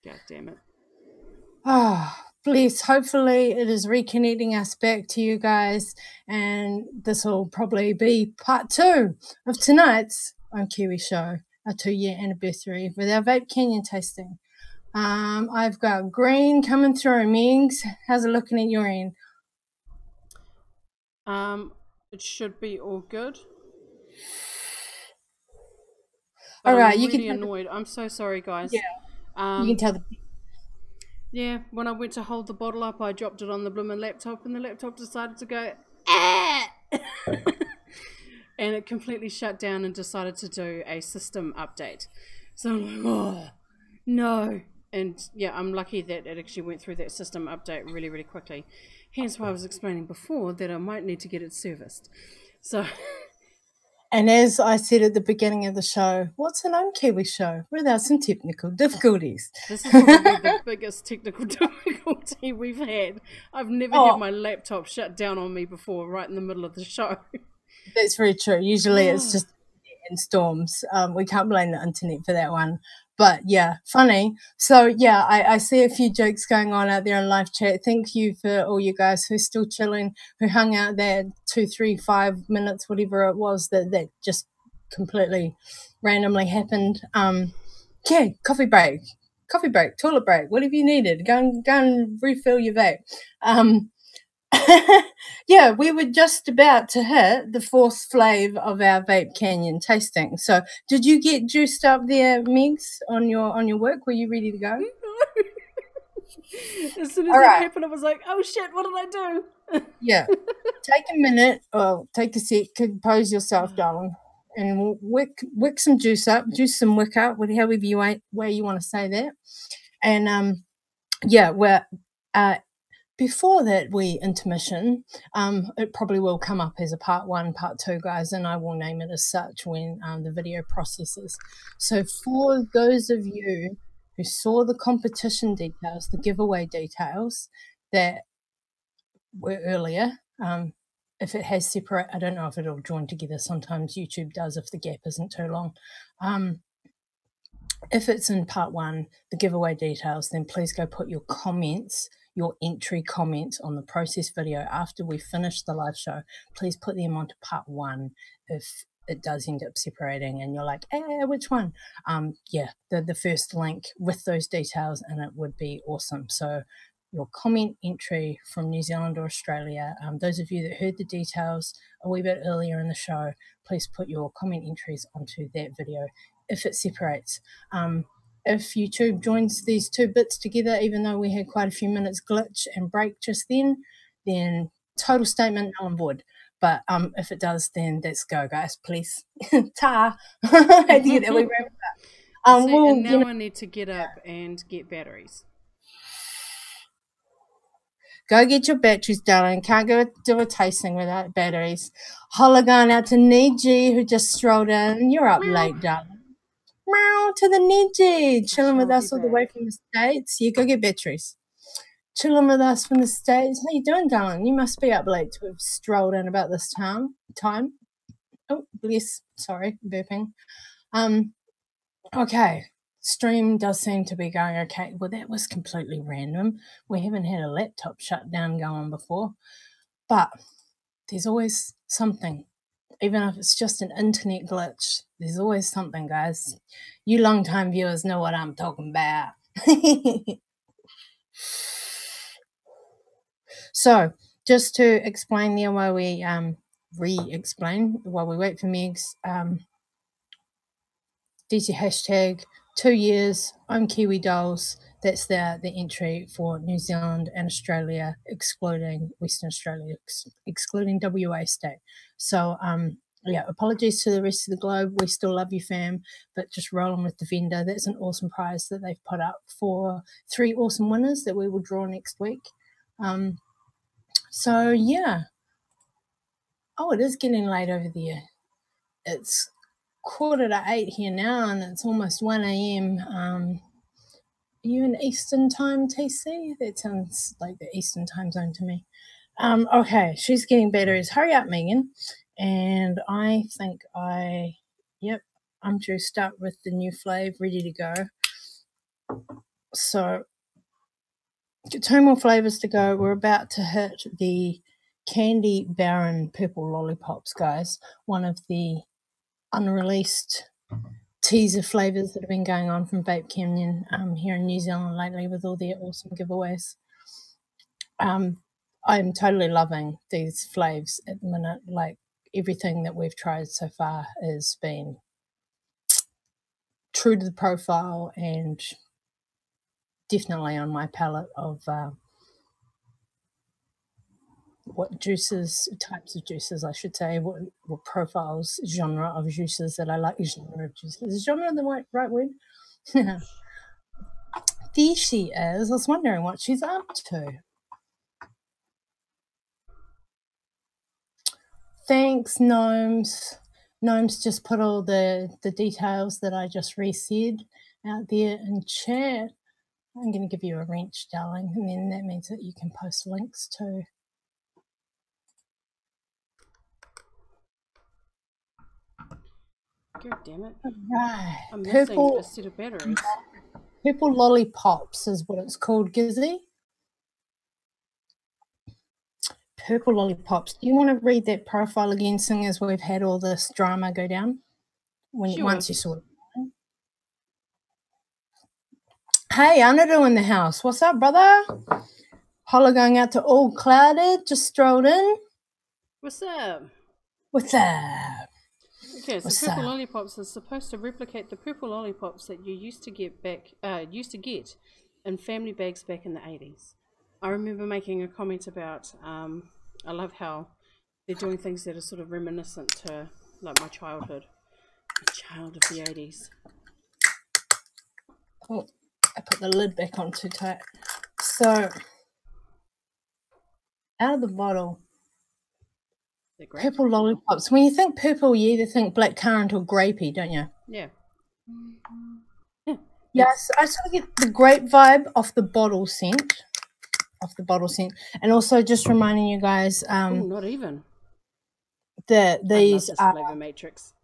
God damn it. Oh, bless. Hopefully it is reconnecting us back to you guys, and this will probably be part 2 of tonight's Ohm Kiwis show, our 2-year anniversary with our Vape Canyon tasting. I've got green coming through. Mings, how's it looking at your end? It should be all good. All right, I'm you can really tell annoyed. I'm so sorry, guys. you can tell the Yeah, when I went to hold the bottle up, I dropped it on the blooming laptop, and the laptop decided to go, ah! And it completely shut down and decided to do a system update. So I'm like, oh, no. And yeah, I'm lucky that it actually went through that system update really, really quickly. Hence why I was explaining before that I might need to get it serviced. So... And as I said at the beginning of the show, what's an Ohm Kiwis show without some technical difficulties? This is probably the biggest technical difficulty we've had. I've never had my laptop shut down on me before, right in the middle of the show. That's very true. Usually it's just in storms. We can't blame the internet for that one. But yeah, funny. So yeah, I see a few jokes going on out there in live chat. Thank you for all you guys who's still chilling, who hung out there 2, 3, 5 minutes, whatever it was that just completely randomly happened. Yeah, coffee break, toilet break, whatever you needed. Go and refill your vape. Yeah, we were just about to hit the 4th flav of our Vape Canyon tasting. So, did you get juiced up there, Megs, on your work? Were you ready to go? As soon as that happened, I was like, "Oh shit! What did I do?" Yeah, take a minute, or take a sec, compose yourself, darling, and wick some juice up, juice some wick up, however you way you want to say that. And yeah, we're before that we intermission, it probably will come up as a part 1, part 2, guys, and I will name it as such when the video processes. So for those of you who saw the competition details, the giveaway details that were earlier, if it has separate, I don't know if it'll join together. Sometimes YouTube does if the gap isn't too long. If it's in part 1, the giveaway details, then please go put your comments, your entry comments on the process video after we finish the live show. Please put them onto part 1 if it does end up separating and you're like, which one? Yeah, the first link with those details, and it would be awesome. So your comment entry from New Zealand or Australia, those of you that heard the details a wee bit earlier in the show, please put your comment entries onto that video if it separates. If YouTube joins these 2 bits together, even though we had quite a few minutes glitch and break just then total statement null and void. But if it does, then let's go, guys, please. Ta! I had to get that wee wrap up. And now I need to get up and get batteries. Go get your batteries, darling. Can't go do a tasting without batteries. Holla going out to Niji, who just strolled in. You're up late, darling. Meow to the Niji, chilling with us all the way from the States. You go get batteries. Chilling with us from the States. How you doing, darling? You must be up late to have strolled in about this time. Oh, bless. Sorry, burping. Okay. Stream does seem to be going okay. Well, that was completely random. We haven't had a laptop shutdown going before. But there's always something. Even if it's just an internet glitch, there's always something, guys. You long-time viewers know what I'm talking about. So, just to explain there while we re-explain, while we wait for Megs, DC hashtag 2 years, Ohm Kiwi dolls. That's the entry for New Zealand and Australia, excluding Western Australia, excluding WA state. So, yeah, apologies to the rest of the globe. We still love you, fam, but just rolling with the vendor. That's an awesome prize that they've put up for 3 awesome winners that we will draw next week. So, yeah. Oh, it is getting late over there. It's 7:45 here now, and it's almost 1 a.m. Are you in Eastern time, TC? That sounds like the Eastern time zone to me. Okay, she's getting batteries. Hurry up, Megan. And I think I'm juiced up with the new flav, ready to go. So, 2 more flavours to go. We're about to hit the Candy Baron Purple Lollipops, guys. One of the unreleased teaser flavours that have been going on from Vape Canyon here in New Zealand lately with all their awesome giveaways. I'm totally loving these flavs at the minute. Like, everything that we've tried so far has been true to the profile and definitely on my palette of what types of juices, I should say, what profiles, genre of juices that I like. Genre of juices. Is genre the right word? There she is. I was wondering what she's up to. Thanks, Gnomes. Gnomes just put all the details that I just resaid out there in chat. I'm going to give you a wrench, darling, and then that means that you can post links too. God damn it. Right. I'm missing a set of batteries. Purple Lollipops is what it's called, Gizzy. Purple Lollipops. Do you want to read that profile again, seeing as we've had all this drama go down? Once you saw it. Hey, Anadu in the house. What's up, brother? Holla going out to All Clouded. Just strolled in. What's up? What's up? Okay, so Purple Lollipops is supposed to replicate the purple lollipops that you used to get in family bags back in the 80s. I remember making a comment about I love how they're doing things that are sort of reminiscent to like my childhood. A child of the 80s. Oh, I put the lid back on too tight. So, out of the bottle, purple lollipops. When you think purple, you either think blackcurrant or grapey, don't you? Yeah. Yes, I sort of get the grape vibe off the bottle scent. And also just reminding you guys, not even. That these are flavor matrix.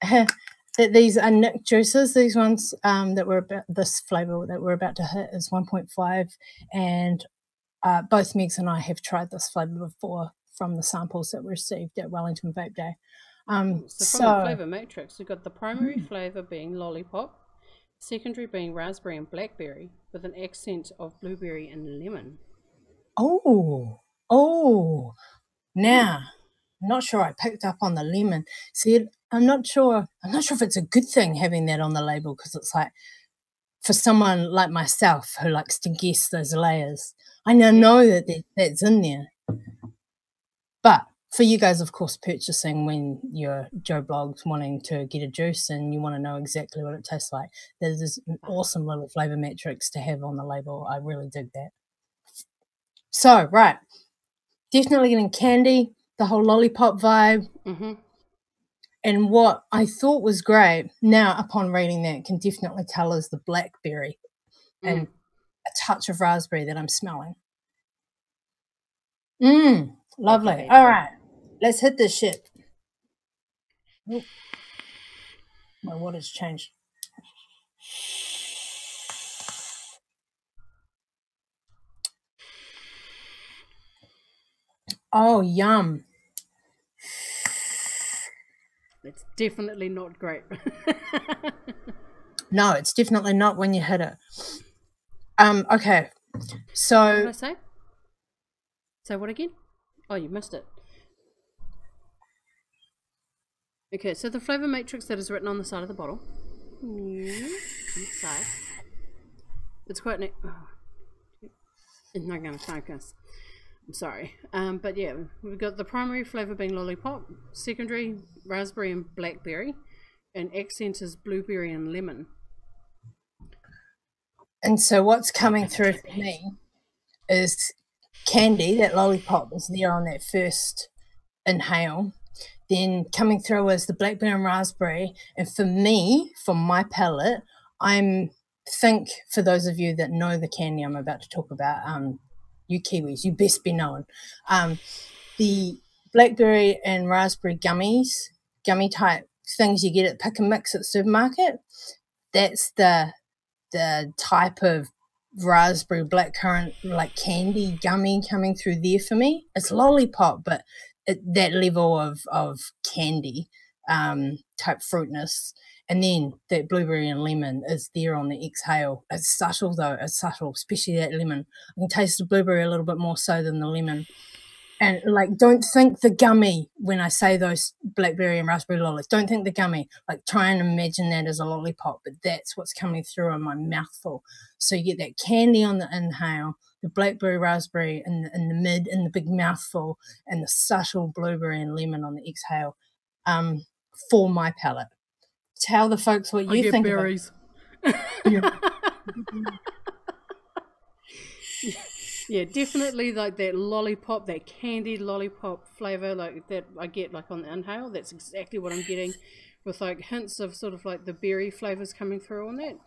that these are Nick juices. These ones that we're about, this flavor that we're about to hit is 1.5, and both Megs and I have tried this flavor before from the samples that we received at Wellington Vape Day. So from the flavor matrix, we've got the primary flavor being lollipop, secondary being raspberry and blackberry, with an accent of blueberry and lemon. Now, I'm not sure I picked up on the lemon. See, I'm not sure if it's a good thing having that on the label, because it's like, for someone like myself who likes to guess those layers, I now know that that's in there. But for you guys, of course, purchasing when you're Joe Blogs wanting to get a juice and you want to know exactly what it tastes like, that is an awesome little flavor matrix to have on the label. I really dig that. So, right, definitely getting candy, the whole lollipop vibe. And what I thought was great, now upon reading that, can definitely tell is the blackberry and a touch of raspberry that I'm smelling. Lovely. All right, let's hit this shit. Oh, my water's changed. Oh, yum. It's definitely not great. No, it's definitely not when you hit it. Okay, so... What did I say? Say what again? Oh, you missed it. Okay, so the flavor matrix that is written on the side of the bottle. Inside. It's quite neat. Oh, it's not going to focus. I'm sorry. But yeah, we've got the primary flavor being lollipop, secondary raspberry and blackberry, and accent is blueberry and lemon. And so what's coming through for me is candy. That lollipop is there on that first inhale. Then coming through is the blackberry and raspberry. And for me, from my palate, think for those of you that know the candy I'm about to talk about, you Kiwis, you best be known. The blackberry and raspberry gummy type things you get at Pick and Mix at the supermarket, that's the type of raspberry, blackcurrant, like candy gummy coming through there for me. It's lollipop, but that level of candy type fruitness. And then that blueberry and lemon is there on the exhale. It's subtle though, it's subtle, especially that lemon. I can taste the blueberry a little bit more so than the lemon. And like, don't think the gummy when I say those blackberry and raspberry lollies. Don't think the gummy. Like, try and imagine that as a lollipop, but that's what's coming through in my mouthful. So you get that candy on the inhale, the blackberry, raspberry in the mid, in the big mouthful, and the subtle blueberry and lemon on the exhale. For my palate. Tell the folks what you think berries. of it. Yeah, definitely like that lollipop, that candied lollipop flavor, like that I get like on the inhale. That's exactly what I'm getting, with like hints of sort of like the berry flavors coming through on that.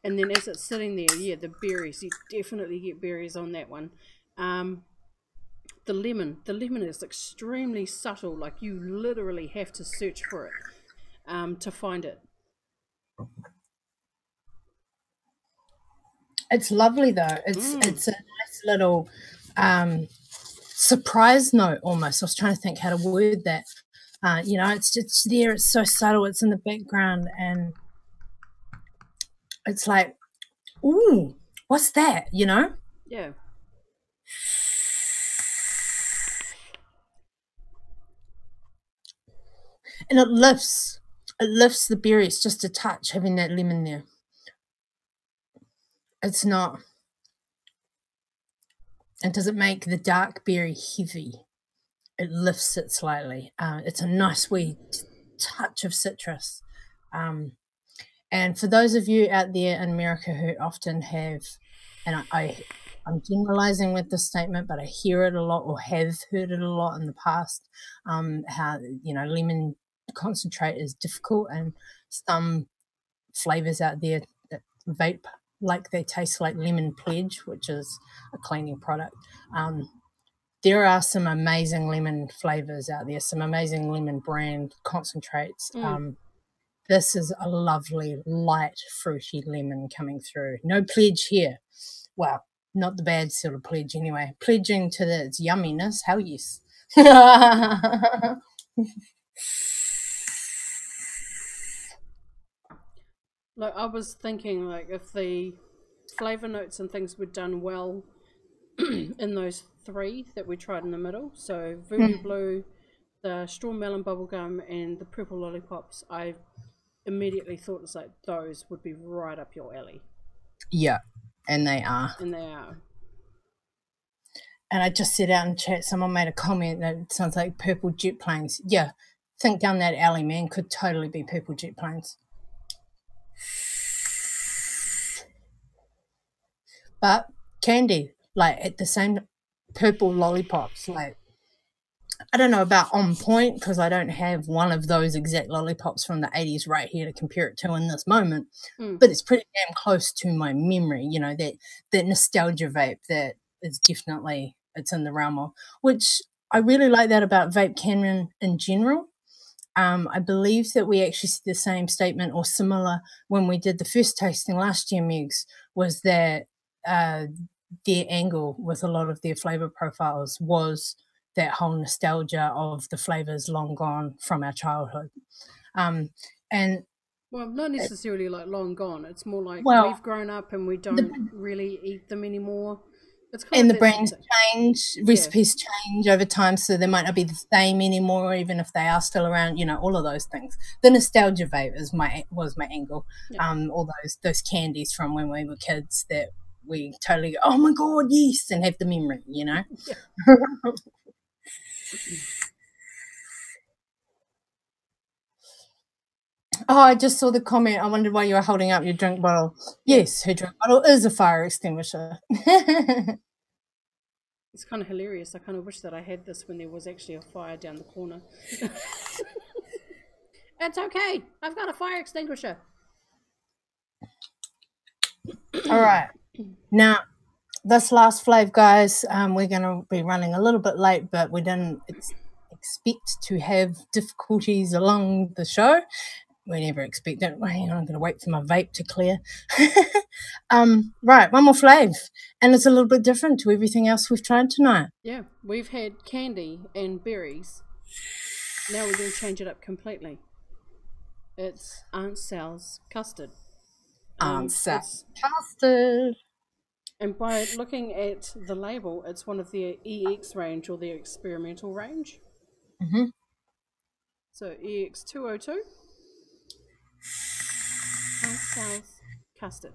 And then as it's sitting there, yeah, the berries, you definitely get berries on that one. The lemon is extremely subtle. Like, you literally have to search for it to find it. It's lovely though. It's a nice little surprise note almost. I was trying to think how to word that. You know, it's just there. It's so subtle. It's in the background, and it's like, ooh, what's that? You know? Yeah. And it lifts the berries just a touch, having that lemon there. It's not. And does it make the dark berry heavy? It lifts it slightly. It's a nice wee touch of citrus. And for those of you out there in America who often have, and I'm generalizing with this statement, but I hear it a lot, or have heard it a lot in the past, how, you know, lemon concentrate is difficult, and some flavors out there that vape like they taste like lemon pledge, which is a cleaning product. There are some amazing lemon flavors out there, some amazing lemon brand concentrates. This is a lovely, light, fruity lemon coming through. No pledge here. Well, not the bad sort of pledge anyway. Pledging to its yumminess, hell yes. Like, I was thinking, like, if the flavor notes and things were done well in those three that we tried in the middle, so Voodoo Blue, the straw melon bubblegum, and the purple lollipops, I immediately thought it's like those would be right up your alley. Yeah, and they are. And they are. And I just said out in chat, someone made a comment that it sounds like purple jet planes. Yeah, think down that alley, man. Could totally be purple jet planes. But candy, like at the same, purple lollipops, like, I don't know about on point, because I don't have one of those exact lollipops from the 80s right here to compare it to in this moment, but it's pretty damn close to my memory, you know, that nostalgia vape that is definitely, it's in the realm of, which I really like that about Vape Canyon in general. I believe that we actually said the same statement or similar when we did the first tasting last year, Megs, was that their angle with a lot of their flavor profiles was that whole nostalgia of the flavors long gone from our childhood. And well, not necessarily like long gone. It's more like, well, we've grown up and we don't really eat them anymore. It's and the brands change, recipes change over time, so they might not be the same anymore, even if they are still around, you know, all of those things. The nostalgia vape was my angle. All those candies from when we were kids that we totally go, oh my god, yes, and have the memory, you know. Oh, I just saw the comment. I wondered why you were holding up your drink bottle. Yes, her drink bottle is a fire extinguisher. It's kind of hilarious. I kind of wish that I had this when there was actually a fire down the corner. It's okay. I've got a fire extinguisher. All right. Now, this last flav, guys, we're going to be running a little bit late, but we didn't expect to have difficulties along the show. We never expect it. Hang on, I'm going to wait for my vape to clear. Right, one more flav, and it's a little bit different to everything else we've tried tonight. Yeah, we've had candy and berries. Now we're going to change it up completely. It's Aunt Sal's custard. Aunt Sal's custard. And by looking at the label, it's one of their EX range or their experimental range. Mm-hmm. So EX202. Aunt Sal's custard.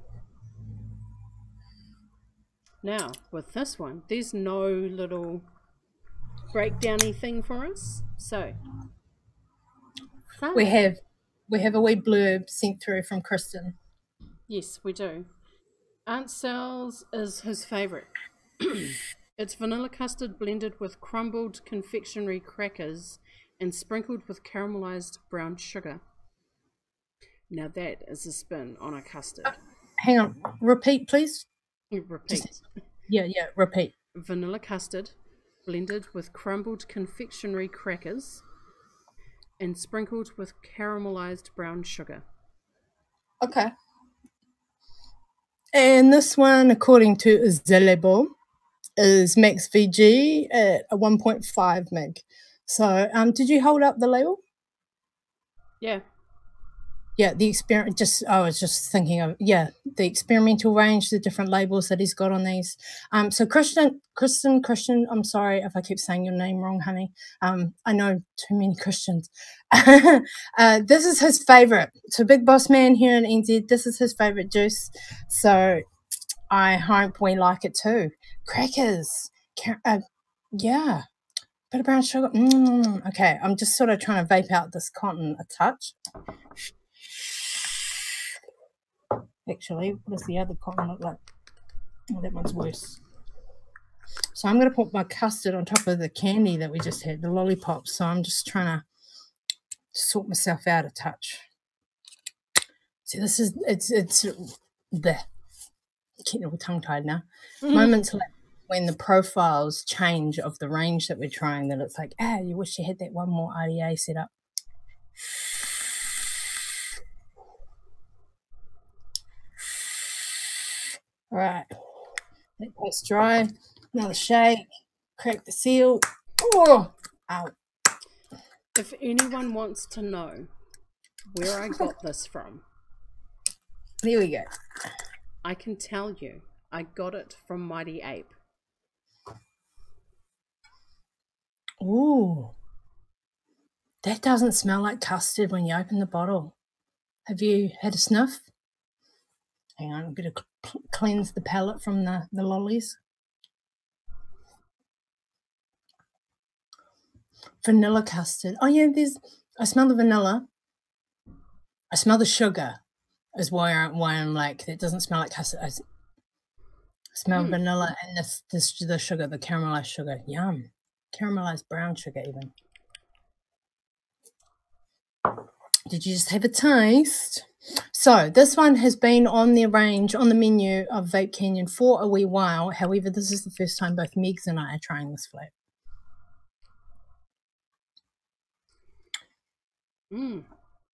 Now, with this one, there's no little breakdowny thing for us. So, we have a wee blurb sent through from Kristen. Yes, we do. Aunt Sal's is his favourite. It's vanilla custard blended with crumbled confectionery crackers and sprinkled with caramelized brown sugar. Now that is a spin on a custard. Hang on, repeat, please. Repeat. Repeat. Vanilla custard blended with crumbled confectionery crackers and sprinkled with caramelized brown sugar. Okay. And this one, according to the label, is max VG at a 1.5 meg. So, did you hold up the label? Yeah. Yeah, the experiment. I was just thinking of the experimental range, the different labels that he's got on these. So Christian. I'm sorry if I keep saying your name wrong, honey. I know too many Christians. This is his favorite. So Big Boss Man here in NZ. This is his favorite juice. So I hope we like it too. Crackers. Yeah. Bit of brown sugar. Okay, I'm just sort of trying to vape out this cotton a touch. Actually, what does the other cotton look like? Oh, that one's worse. So I'm going to put my custard on top of the candy that we just had, the lollipops. So I'm just trying to sort myself out a touch. See, this is, it's the, getting all tongue-tied now. Moments like when the profiles change of the range that we're trying, that it's like, you wish you had that one more RDA set up. All right, let paste dry. Another shake. Crack the seal. Oh, ow. If anyone wants to know where I got this from, there we go. I can tell you, I got it from Mighty Ape. Ooh, that doesn't smell like custard when you open the bottle. Have you had a sniff? Hang on, I'm going to cleanse the palate from the lollies. Vanilla custard. Oh yeah, I smell the vanilla. I smell the sugar. Is why I'm like, it doesn't smell like custard. I smell vanilla and the sugar, the caramelized sugar. Yum. Caramelized brown sugar even. Did you just have a taste? So this one has been on the range, on the menu of Vape Canyon for a wee while. However, this is the first time both Megs and I are trying this flavor.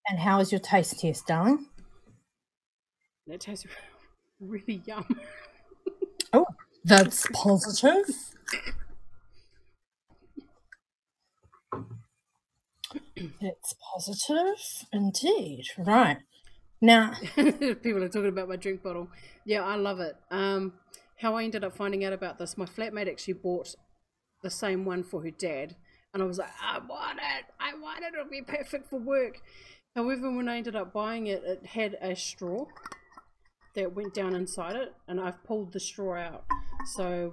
And how is your taste test, darling? That tastes really yum. Oh, that's positive. It's positive indeed. Right. Now, people are talking about my drink bottle. Yeah, I love it. How I ended up finding out about this, my flatmate actually bought the same one for her dad, and I was like, I want it, it'll be perfect for work. However, when I ended up buying it, it had a straw that went down inside it, and I've pulled the straw out. So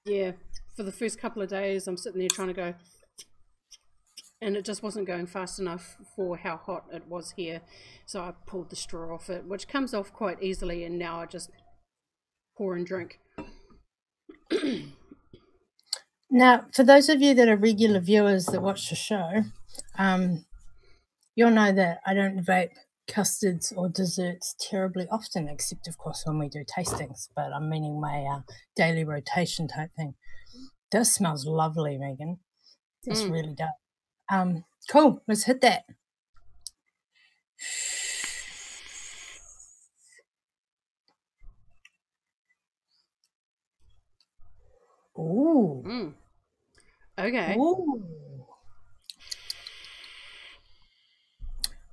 yeah, for the first couple of days I'm sitting there trying to go, and it just wasn't going fast enough for how hot it was here, so I pulled the straw off it, which comes off quite easily, and now I just pour and drink. Now, for those of you that are regular viewers that watch the show, you'll know that I don't vape custards or desserts terribly often, except of course when we do tastings, but I'm meaning my daily rotation type thing. This smells lovely, Megan. This really does. Cool, let's hit that. Ooh. Okay. Ooh.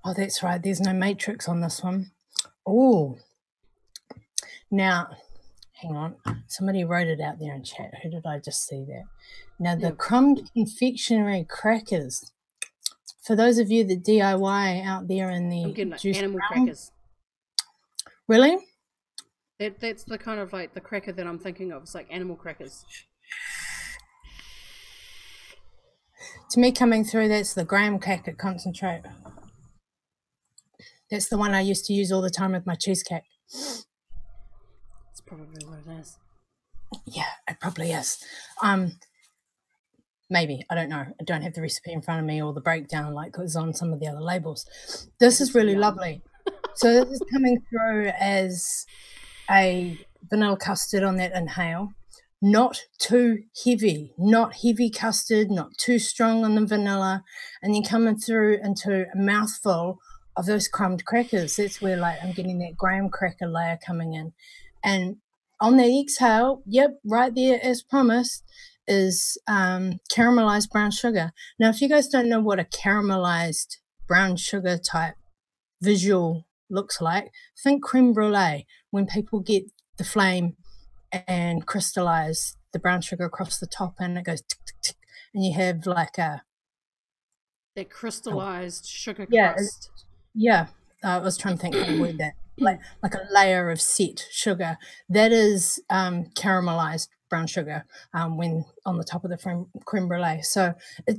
Oh, that's right. There's no matrix on this one. Ooh. Now, hang on. Somebody wrote it out there in chat. Who did I just see there? Now, the crumbed confectionery crackers. For those of you that DIY out there in the I'm getting like juice animal realm, crackers. Really? That's the kind of like the cracker that I'm thinking of. It's like animal crackers. To me, coming through, that's the graham cracker concentrate. That's the one I used to use all the time with my cheesecake. That's probably what it is. Yeah, it probably is. Maybe, I don't know. I don't have the recipe in front of me or the breakdown like it was on some of the other labels. This is really lovely. So this is coming through as a vanilla custard on that inhale. Not too heavy, not heavy custard, not too strong on the vanilla, and then coming through into a mouthful of those crumbed crackers. That's where like I'm getting that graham cracker layer coming in. And on the exhale, yep, right there as promised, is caramelized brown sugar. Now, if you guys don't know what a caramelized brown sugar type visual looks like, think creme brulee when people get the flame and crystallize the brown sugar across the top and it goes tick, tick, tick, and you have like a that crystallized sugar yeah, crust. Yeah, I was trying to think how to word that. Like a layer of set sugar. That is caramelized brown sugar when on the top of the creme brulee. So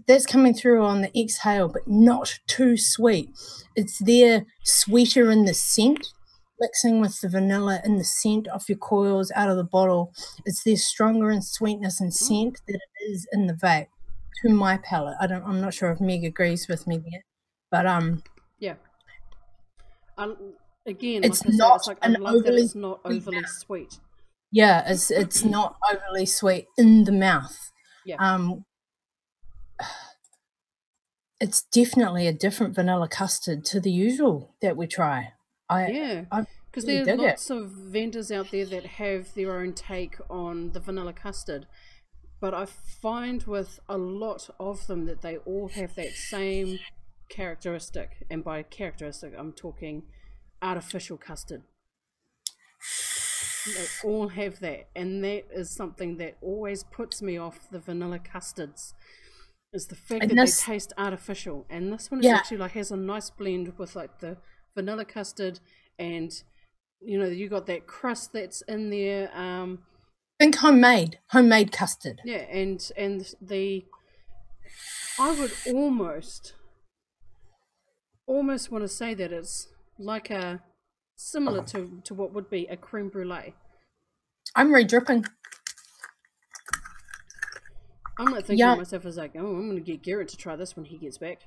that's coming through on the exhale, but not too sweet. It's there sweeter in the scent, mixing with the vanilla in the scent off your coils out of the bottle. It's there stronger in sweetness and scent than it is in the vape, to my palate. I'm not sure if Meg agrees with me there, but yeah. Again, it's like I said, it's like I love that it's not overly sweet. Yeah, it's not overly sweet in the mouth. Yeah. It's definitely a different vanilla custard to the usual that we try. Because really there are lots it. of vendors out there that have their own take on the vanilla custard, but I find with a lot of them that they all have that same characteristic, and by characteristic I'm talking artificial custard. They all have that, and that is something that always puts me off the vanilla custards, is the fact that they taste artificial. And this one is actually like has a nice blend with like the vanilla custard, and you know, you got that crust that's in there. Think homemade custard. Yeah, and the I would almost want to say that it's like a similar to what would be a creme brulee. I'm re-dripping. I'm not thinking to myself as like, oh, I'm going to get Garrett to try this when he gets back.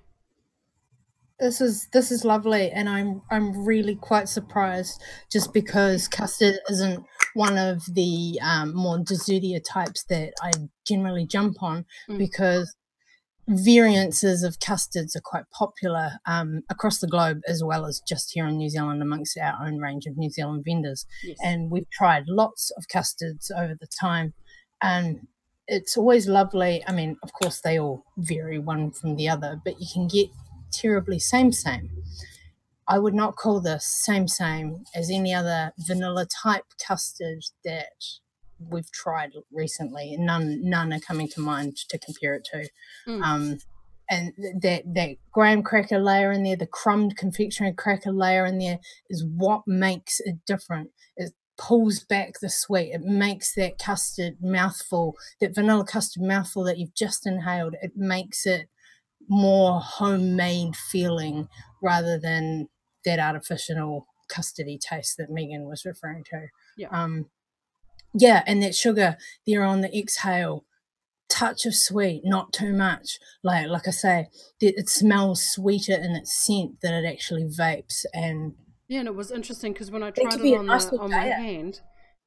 This is lovely, and I'm really quite surprised, just because custard isn't one of the more dessertier types that I generally jump on, because variances of custards are quite popular across the globe, as well as just here in New Zealand amongst our own range of New Zealand vendors. Yes. And we've tried lots of custards over the time, and it's always lovely. I mean, of course they all vary one from the other, but you can get terribly same. I would not call this same as any other vanilla type custard that we've tried recently. None are coming to mind to compare it to. And that graham cracker layer in there, the crumbed confectionery cracker layer in there, is what makes it different. It pulls back the sweet. It makes that custard mouthful, that vanilla custard mouthful that you've just inhaled, it makes it more homemade feeling rather than that artificial custardy taste that Megan was referring to. And that sugar there on the exhale, touch of sweet, not too much. Like I say, it smells sweeter in its scent than it actually vapes. And and it was interesting because when I tried it on my hand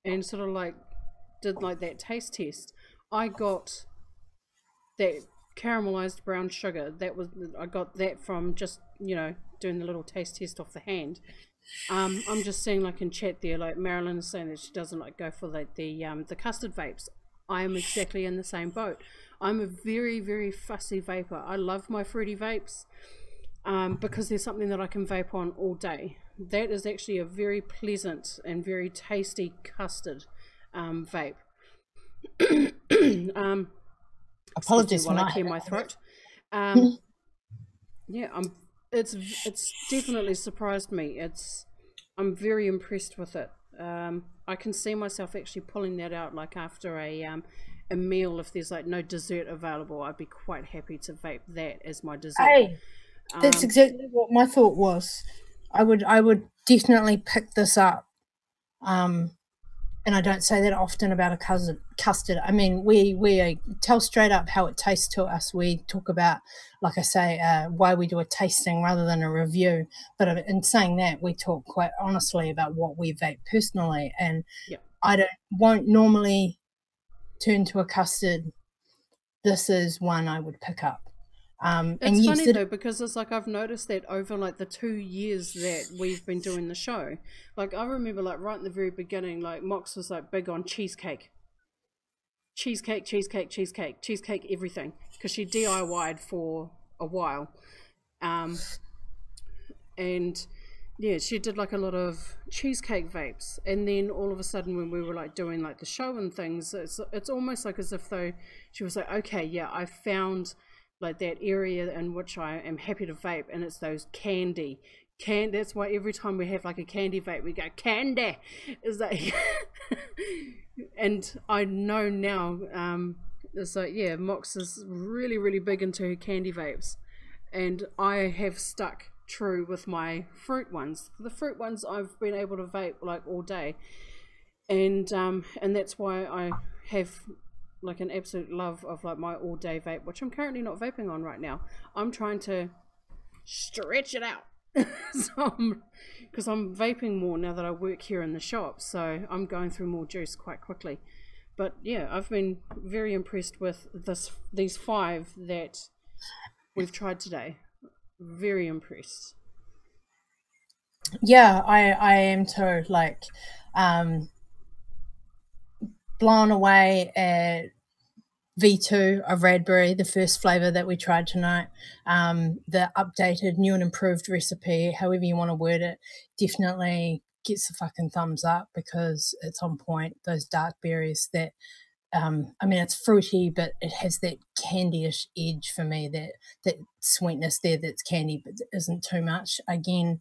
and sort of like did like that taste test, I got that caramelized brown sugar. I got that from just, you know, doing the little taste test off the hand. I'm just seeing like in chat there, like Marilyn is saying that she doesn't like go for like the custard vapes. I am exactly in the same boat. I'm a very, very fussy vapor. I love my fruity vapes because there's something that I can vape on all day. That is actually a very pleasant and very tasty custard vape. Apologies while I clear my throat. Yeah, it's definitely surprised me. I'm very impressed with it. I can see myself actually pulling that out like after a meal. If there's like no dessert available, I'd be quite happy to vape that as my dessert. Hey, that's exactly what my thought was. I would definitely pick this up. And I don't say that often about a custard. I mean, we tell straight up how it tastes to us. We talk about, like I say, why we do a tasting rather than a review. But in saying that, we talk quite honestly about what we vape personally. And yep. I won't normally turn to a custard. This is one I would pick up. It's funny though, because it's like I've noticed that over like the 2 years that we've been doing the show, like I remember like right in the very beginning, like Mox was like big on cheesecake everything, because she DIY'd for a while, and yeah, she did like a lot of cheesecake vapes. And then all of a sudden when we were like doing like the show and things, it's almost like as if though she was like, okay, yeah, I found like that area in which I am happy to vape, and it's those candy. That's why every time we have like a candy vape, we go candy. Is that? And I know now, it's like, yeah, Mox is really, really big into her candy vapes, and I have stuck true with my fruit ones. The fruit ones I've been able to vape like all day, and that's why I have like an absolute love of like my all day vape, which I'm currently not vaping on right now. I'm trying to stretch it out because I'm vaping more now that I work here in the shop, so I'm going through more juice quite quickly. But yeah, I've been very impressed with these 5 that we've tried today. Very impressed. Yeah, I am too. Like blown away at V2 of Radberry, the first flavour that we tried tonight. The updated, new and improved recipe, however you want to word it, definitely gets a fucking thumbs up because it's on point. Those dark berries that, I mean, it's fruity, but it has that candy-ish edge for me, that sweetness there that's candy but isn't too much. Again,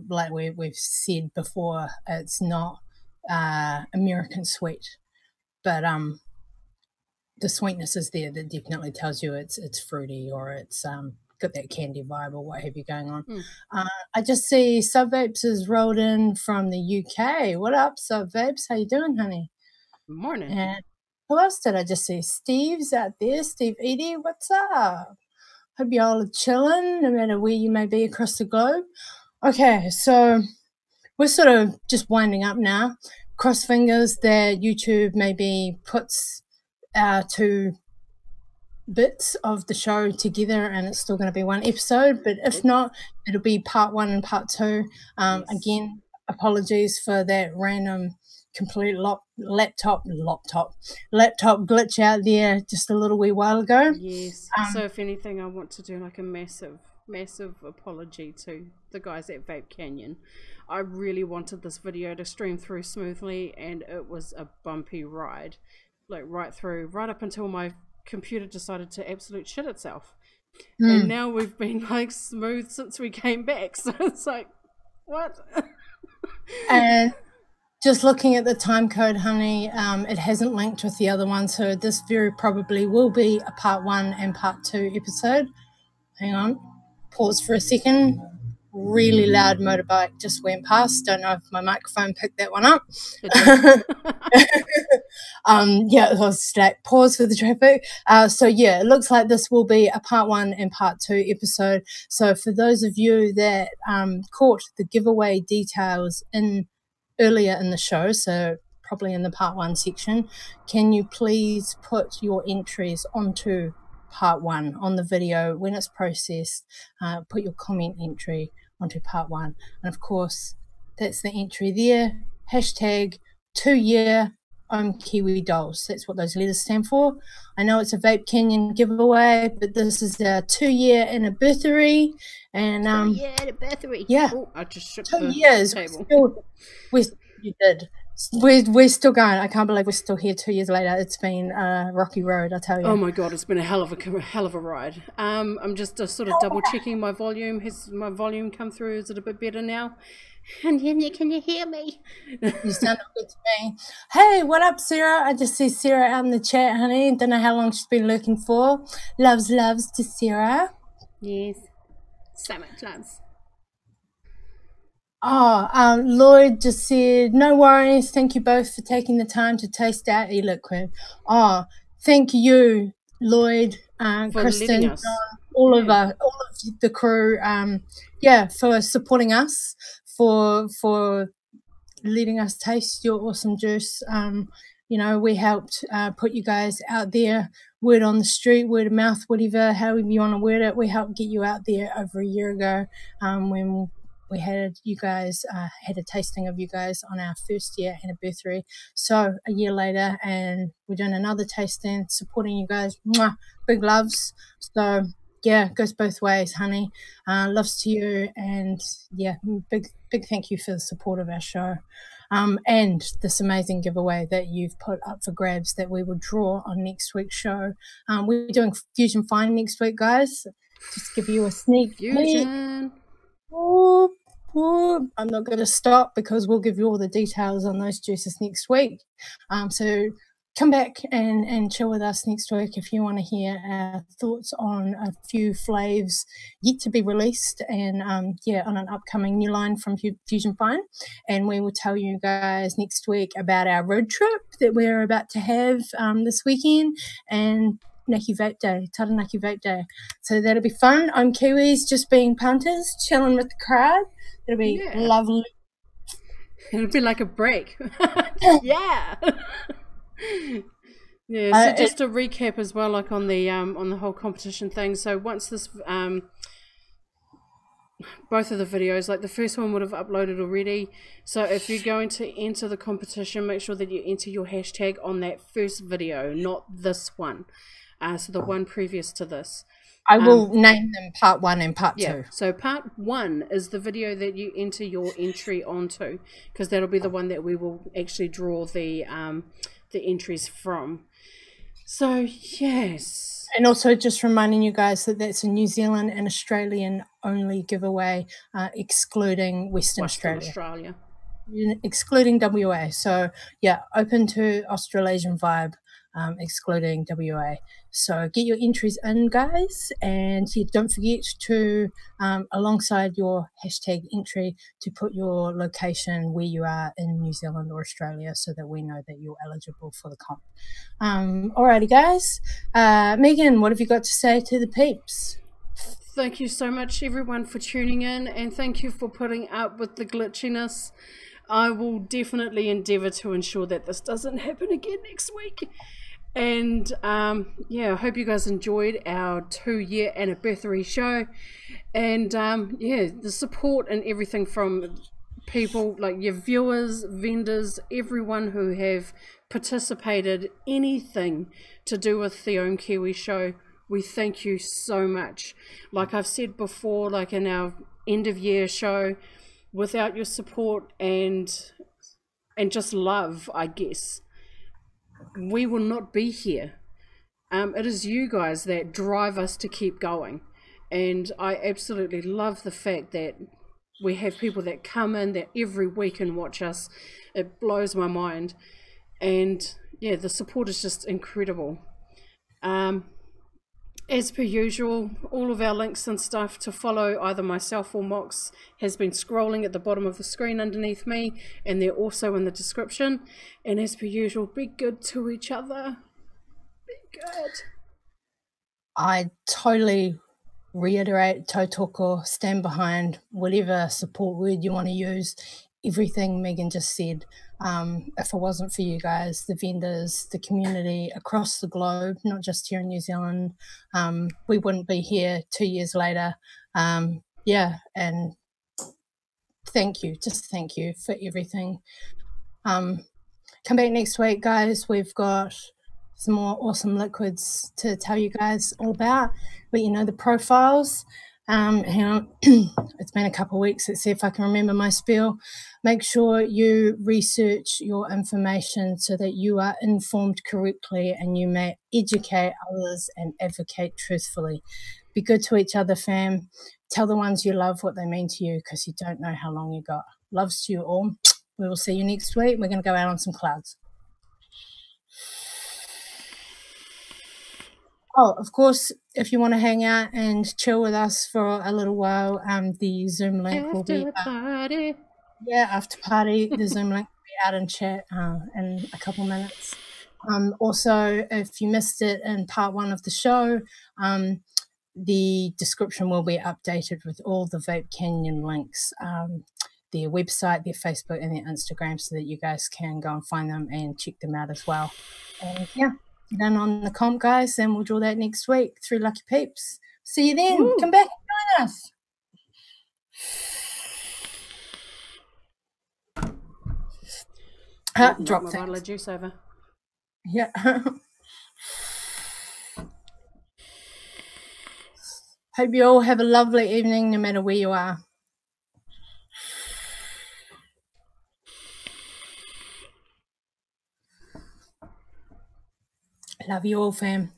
like we've said before, it's not American sweet, but the sweetness is there that definitely tells you it's fruity, or it's got that candy vibe, or what have you going on. I just see Sub Vapes has rolled in from the UK. What up, Sub Vapes? How you doing, honey? Morning. And who else did I just see? Steve's out there. Steve Edie, what's up? Hope you all are chilling, no matter where you may be across the globe. Okay, so we're sort of just winding up now. Cross fingers that YouTube maybe puts 2 bits of the show together and it's still going to be 1 episode, but if not, it'll be part 1 and part 2. Yes. Again, apologies for that random complete laptop glitch out there just a little wee while ago. Yes. So if anything, I want to do like a massive apology to the guys at Vape Canyon. I really wanted this video to stream through smoothly, and it was a bumpy ride, like right up until my computer decided to absolute shit itself. And now we've been like smooth since we came back, so it's like, what? And just looking at the time code, honey, it hasn't linked with the other one, so this very probably will be a part 1 and part 2 episode. Hang on, pause for a second. Really loud motorbike just went past. Don't know if my microphone picked that one up. Yeah, it was like pause for the traffic. So yeah, it looks like this will be a part 1 and part 2 episode. So for those of you that caught the giveaway details earlier in the show, so probably in the part 1 section, can you please put your entries onto part 1 on the video when it's processed? Put your comment entry onto part 1, and of course that's the entry there, hashtag 2 year Ohm Kiwi dolls. That's what those letters stand for. I know it's a Vape Canyon giveaway, but this is our 2-year AnniBirthary. And ANniBirthary. yeah, Oh, I just shook 2 the years. table. You did. We're still going. I can't believe we're still here 2 years later. It's been a rocky road, I tell you. Oh my god, it's been a hell of a ride. I'm just sort of double checking my volume. Has my volume come through? Is it a bit better now? And can you hear me? You sound good to me. Hey, what up, Sarah? I just see Sarah out in the chat, honey. Don't know how long she's been looking for. Loves to Sarah. Yes, so much loves. Oh, Lloyd just said, no worries. Thank you both for taking the time to taste our e-liquid. Oh, thank you, Lloyd, Kristen, us. all of the crew. For supporting us, for letting us taste your awesome juice. We helped put you guys out there, word on the street, word of mouth, whatever, however you want to word it. We helped get you out there over a year ago when we had you guys had a tasting of you guys on our first year AnniBirthary. So a year later, and we're doing another tasting, supporting you guys. Mwah, big loves. So yeah, it goes both ways, honey. Loves to you, and yeah, big thank you for the support of our show. And this amazing giveaway that you've put up for grabs that we will draw on next week's show. We're doing Fusion Fine next week, guys. Just give you a sneak peek. I'm not going to stop because we'll give you all the details on those juices next week. So come back and chill with us next week if you want to hear our thoughts on a few flavs yet to be released and on an upcoming new line from Fusion Fine. And we will tell you guys next week about our road trip that we're about to have this weekend and Naki Vape Day, Taranaki Vape Day. So that'll be fun. I'm Kiwis, just being punters, chilling with the crowd. It'll be lovely. It'll be like a break. Yeah. Yeah, so just to recap as well, like on the whole competition thing. So once this both of the videos, like the first one would have uploaded already. So if you're going to enter the competition, make sure that you enter your hashtag on that first video, not this one. So the one previous to this. I will name them part 1 and part 2. So part 1 is the video that you enter your entry onto, because that'll be the one that we will actually draw the entries from. So yes. And also just reminding you guys that that's a New Zealand and Australian only giveaway, excluding Western Australia. Excluding WA. So yeah, open to Australasian vibe. Excluding WA. So get your entries in, guys, and don't forget to alongside your hashtag entry to put your location where you are in New Zealand or Australia so that we know that you're eligible for the comp. Alrighty, guys. Megan, what have you got to say to the peeps? Thank you so much, everyone, for tuning in, and thank you for putting up with the glitchiness. I will definitely endeavour to ensure that this doesn't happen again next week. And I hope you guys enjoyed our 2-year AnniBirthary show, and the support and everything from people like your viewers, vendors, everyone who have participated, anything to do with the Ohm Kiwi show. We thank you so much. Like I've said before, like in our end of year show, without your support and just love, I guess, we will not be here. It is you guys that drive us to keep going, and I absolutely love the fact that we have people that come in that every week and watch us. It blows my mind, and yeah, the support is just incredible. As per usual, all of our links and stuff to follow either myself or Mox has been scrolling at the bottom of the screen underneath me, and they're also in the description. And as per usual, be good to each other. Be good. I totally reiterate, tautoko, stand behind whatever support word you want to use. Everything Megan just said. If it wasn't for you guys, the vendors, the community across the globe, not just here in New Zealand, we wouldn't be here 2 years later. And thank you, just thank you for everything. come back next week, guys. We've got some more awesome liquids to tell you guys all about. But you know, the profiles. Hang on. It's been a couple of weeks. Let's see if I can remember my spiel. Make sure you research your information so that you are informed correctly and you may educate others and advocate truthfully. Be good to each other, fam. Tell the ones you love what they mean to you, because you don't know how long you got. Loves to you all. We will see you next week. We're going to go out on some clouds. Oh, of course, if you want to hang out and chill with us for a little while, the Zoom link will be party. Yeah, after party. The Zoom link will be out in chat in a couple minutes. Also, if you missed it in part 1 of the show, the description will be updated with all the Vape Canyon links, their website, their Facebook, and their Instagram, so that you guys can go and find them and check them out as well. And yeah, get in on the comp, guys, and we'll draw that next week through Lucky Peeps. See you then. Woo. Come back and join us. Drop my things. bottle of juice over. Yeah. Hope you all have a lovely evening, no matter where you are. Love you all, fam.